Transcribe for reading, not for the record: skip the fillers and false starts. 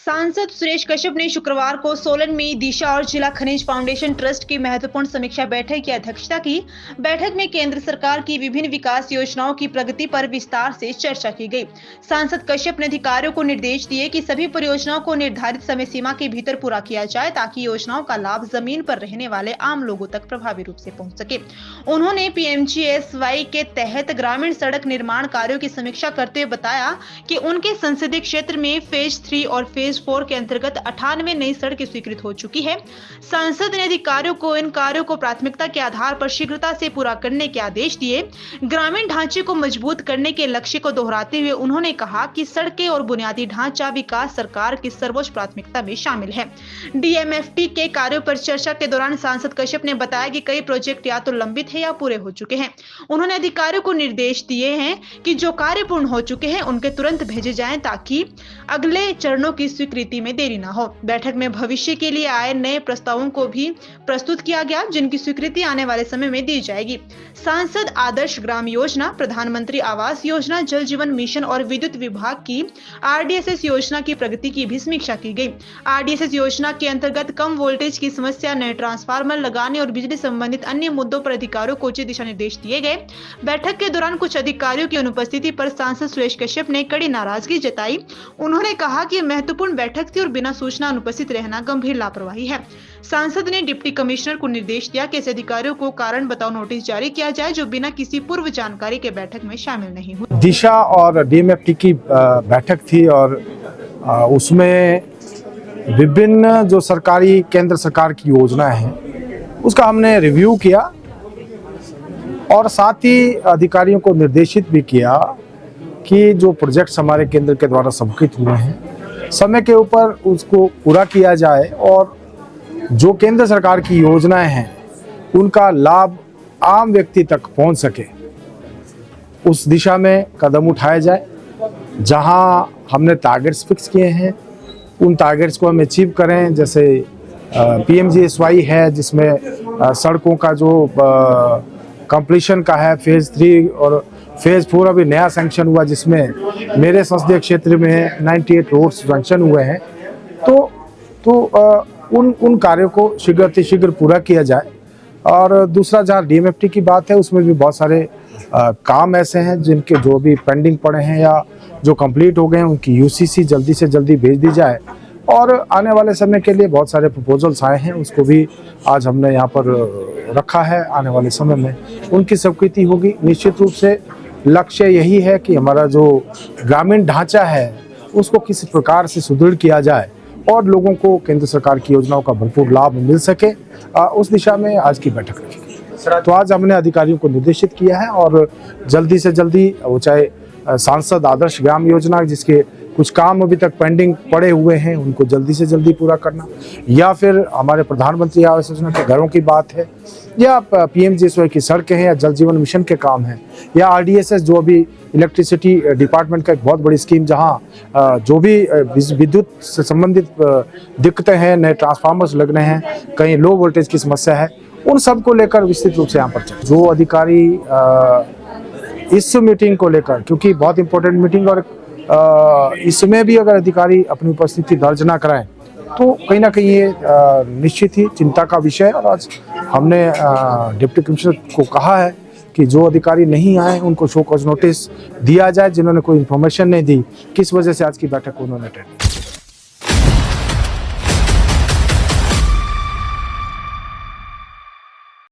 सांसद सुरेश कश्यप ने शुक्रवार को सोलन में दिशा और जिला खनिज फाउंडेशन ट्रस्ट की महत्वपूर्ण समीक्षा बैठक की अध्यक्षता की। बैठक में केंद्र सरकार की विभिन्न विकास योजनाओं की प्रगति पर विस्तार से चर्चा की गई। सांसद कश्यप ने अधिकारियों को निर्देश दिए कि सभी परियोजनाओं को निर्धारित समय सीमा के भीतर पूरा किया जाए ताकि योजनाओं का लाभ जमीन पर रहने वाले आम लोगों तक प्रभावी रूप से पहुंच सके। उन्होंने PMGSY के तहत ग्रामीण सड़क निर्माण कार्यों की समीक्षा करते हुए बताया कि उनके संसदीय क्षेत्र में फेज 3 और फेज 4 के अंतर्गत 98 नई सड़कें स्वीकृत हो चुकी है। सांसद ने अधिकारियों को इन कार्यों को प्राथमिकता के आधार पर शीघ्रता से पूरा करने के आदेश दिए। ग्रामीण ढांचे को मजबूत करने के लक्ष्य को दोहराते हुए उन्होंने कहा कि सड़कें और बुनियादी ढांचा विकास सरकार की सर्वोच्च प्राथमिकता में शामिल है। DMFT के कार्यों पर चर्चा के दौरान सांसद कश्यप ने बताया कि कई प्रोजेक्ट या तो लंबित है या पूरे हो चुके हैं। उन्होंने अधिकारियों को निर्देश दिए हैं कि जो कार्य पूर्ण हो चुके हैं उनके तुरंत भेजे जाएं ताकि अगले चरणों की स्वीकृति में देरी न हो। बैठक में भविष्य के लिए आए नए प्रस्तावों को भी प्रस्तुत किया गया जिनकी स्वीकृति आने वाले समय में दी जाएगी। सांसद आदर्श ग्राम योजना, प्रधानमंत्री आवास योजना, जल जीवन मिशन और विद्युत विभाग की RDSS योजना की प्रगति की भी समीक्षा की गई। RDSS योजना के अंतर्गत कम वोल्टेज की समस्या, नए ट्रांसफार्मर लगाने और बिजली संबंधित अन्य मुद्दों पर अधिकारियों को उचित दिशा निर्देश दिए गए। बैठक के दौरान कुछ अधिकारियों की अनुपस्थिति पर सांसद सुरेश कश्यप ने कड़ी नाराजगी जताई। उन्होंने कहा कि महत्वपूर्ण बैठक थी और बिना सूचना अनुपस्थित रहना गंभीर लापरवाही है। सांसद ने डिप्टी कमिश्नर को निर्देश दिया कि ऐसे अधिकारियों को कारण बताओ नोटिस जारी किया जाए जो बिना किसी पूर्व जानकारी के बैठक में शामिल नहीं हुए। दिशा और DMFT की बैठक थी और उसमें विभिन्न जो सरकारी केंद्र सरकार की योजनाएं हैं उसका हमने रिव्यू किया और साथ ही अधिकारियों को निर्देशित भी किया कि जो प्रोजेक्ट्स हमारे केंद्र के द्वारा स्वीकृत हुए हैं समय के ऊपर उसको पूरा किया जाए और जो केंद्र सरकार की योजनाएं हैं उनका लाभ आम व्यक्ति तक पहुंच सके उस दिशा में कदम उठाया जाए। जहां हमने टारगेट्स फिक्स किए हैं उन टारगेट्स को हम अचीव करें। जैसे PMGSY है जिसमें सड़कों का जो कंप्लीशन का है फेज 3 और फेज 4 अभी नया सैंक्शन हुआ जिसमें मेरे संसदीय क्षेत्र में 98 रोड्स सैंक्शन हुए हैं। तो उन कार्यों को शीघ्र पूरा किया जाए। और दूसरा जहाँ DMFT की बात है उसमें भी बहुत सारे काम ऐसे हैं जिनके जो भी पेंडिंग पड़े हैं या जो कंप्लीट हो गए हैं उनकी UCC जल्दी से जल्दी भेज दी जाए। और आने वाले समय के लिए बहुत सारे प्रपोजल्स आए हैं उसको भी आज हमने यहाँ पर रखा है। आने वाले समय में उनकी स्वीकृति होगी। निश्चित रूप से लक्ष्य यही है कि हमारा जो ग्रामीण ढांचा है उसको किसी प्रकार से सुदृढ़ किया जाए और लोगों को केंद्र सरकार की योजनाओं का भरपूर लाभ मिल सके। उस दिशा में आज की बैठक रखी। तो आज हमने अधिकारियों को निर्देशित किया है और जल्दी से जल्दी वो चाहे सांसद आदर्श ग्राम योजना जिसके कुछ काम अभी तक पेंडिंग पड़े हुए हैं उनको जल्दी से जल्दी पूरा करना, या फिर हमारे प्रधानमंत्री आवास योजना के घरों की बात है, या PMGSY की सड़कें हैं, या जल जीवन मिशन के काम हैं, या RDSS जो अभी इलेक्ट्रिसिटी डिपार्टमेंट का एक बहुत बड़ी स्कीम जहां जो भी विद्युत से संबंधित दिक्कतें हैं, नए ट्रांसफार्मर्स लगने हैं, कहीं लो वोल्टेज की समस्या है, उन सब को लेकर विस्तृत रूप से यहाँ पर जो अधिकारी इस मीटिंग को लेकर, क्योंकि बहुत इंपॉर्टेंट मीटिंग और इसमें भी अगर अधिकारी अपनी उपस्थिति दर्ज ना कराएं तो कहीं ना कहीं ये निश्चित ही चिंता का विषय है। और आज हमने डिप्टी कमिश्नर को कहा है कि जो अधिकारी नहीं आए उनको शो कॉज नोटिस दिया जाए जिन्होंने कोई इन्फॉर्मेशन नहीं दी, किस वजह से आज की बैठक को उन्होंने अटेंड